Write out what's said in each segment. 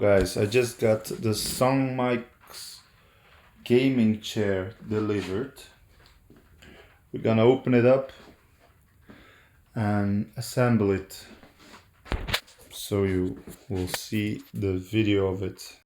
Guys, I just got the SongMic's gaming chair delivered. We're gonna open it up and assemble it so you will see the video of it.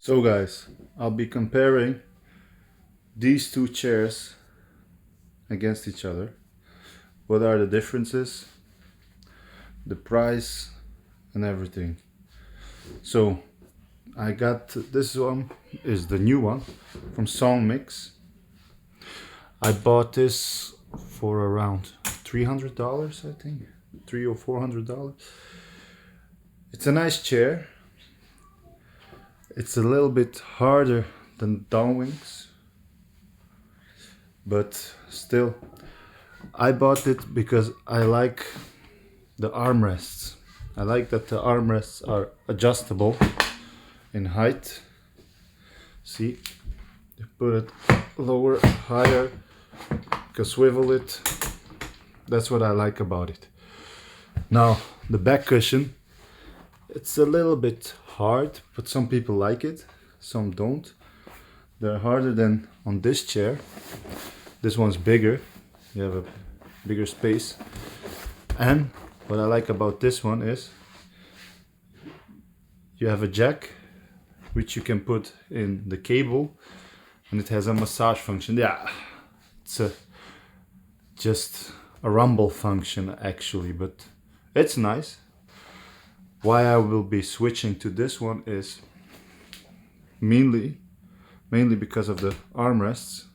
So guys, I'll be comparing these two chairs against each other. What are the differences, the price and everything. So I got this one, is the new one from SongMix. I bought this for around $300, I think, $300 or $400. It's a nice chair. It's a little bit harder than Downwings, but still, I bought it because I like the armrests. I like that the armrests are adjustable in height. See, you put it lower, higher, you can swivel it. That's what I like about it. Now the back cushion, it's a little bit hard, but some people like it, some don't. They're harder than on this chair. This one's bigger, you have a bigger space. And what I like about this one is you have a jack which you can put in the cable, and it has a massage function. Yeah, it's just a rumble function actually, but it's nice. Why I will be switching to this one is mainly because of the armrests.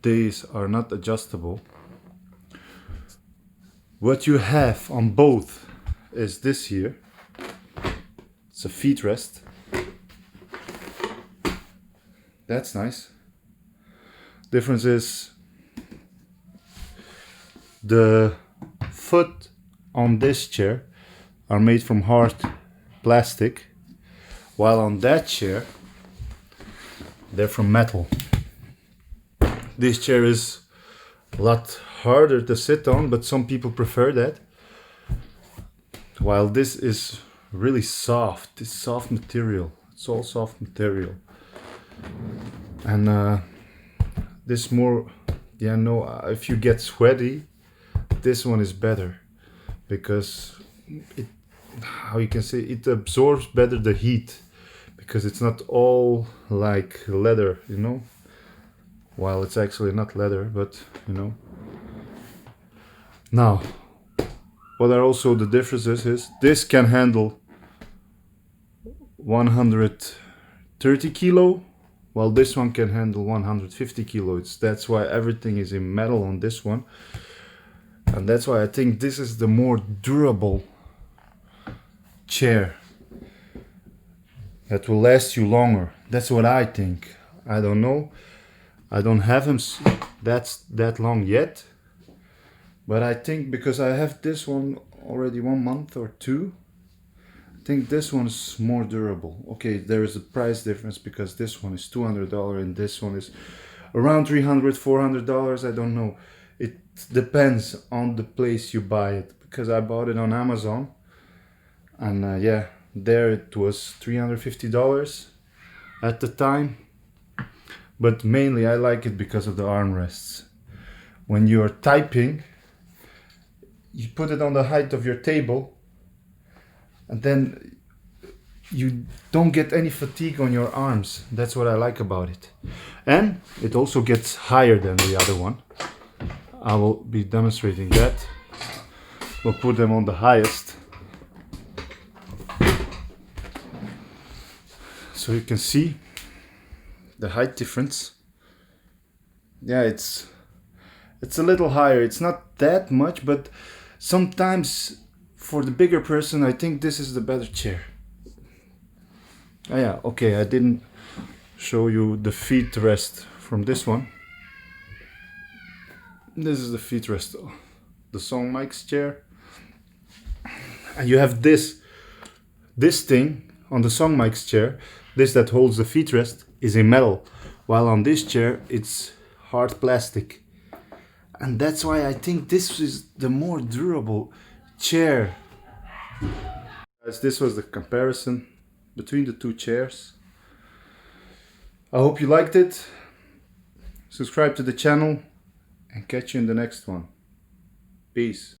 These are not adjustable. What you have on both is this here. It's a feet rest. That's nice. Difference is the foot on this chair are made from hard plastic, while on that chair they're from metal. This chair is a lot harder to sit on, but some people prefer that, while this is really soft. It's soft material. It's all soft material. And this more, yeah, no, if you get sweaty, this one is better, because it, how you can say, it absorbs better the heat, because it's not all like leather, you know, while it's actually not leather, but you know. Now, what are also the differences is this can handle 130 kilo, while this one can handle 150 kilos. That's why everything is in metal on this one. And that's why I think this is the more durable chair that will last you longer. That's what I think. I don't know. I don't have them that long yet. But I think because I have this one already 1 month or 2, I think this one is more durable. Okay, there is a price difference because this one is $200 and this one is around $300, $400. I don't know. It depends on the place you buy it, because I bought it on Amazon, and yeah, there it was $350 at the time. But mainly I like it because of the armrests. When you're typing, you put it on the height of your table, and then you don't get any fatigue on your arms. That's what I like about it. And it also gets higher than the other one. I will be demonstrating that. We'll put them on the highest, so you can see the height difference. Yeah, it's a little higher. It's not that much, but sometimes for the bigger person, I think this is the better chair. Oh yeah, okay, I didn't show you the feet rest from this one. This is the feet rest, the Song Mike's chair. And you have this thing on the Song Mike's chair, this that holds the feet rest is in metal, while on this chair it's hard plastic. And that's why I think this is the more durable chair. As this was the comparison between the two chairs. I hope you liked it. Subscribe to the channel and catch you in the next one. Peace.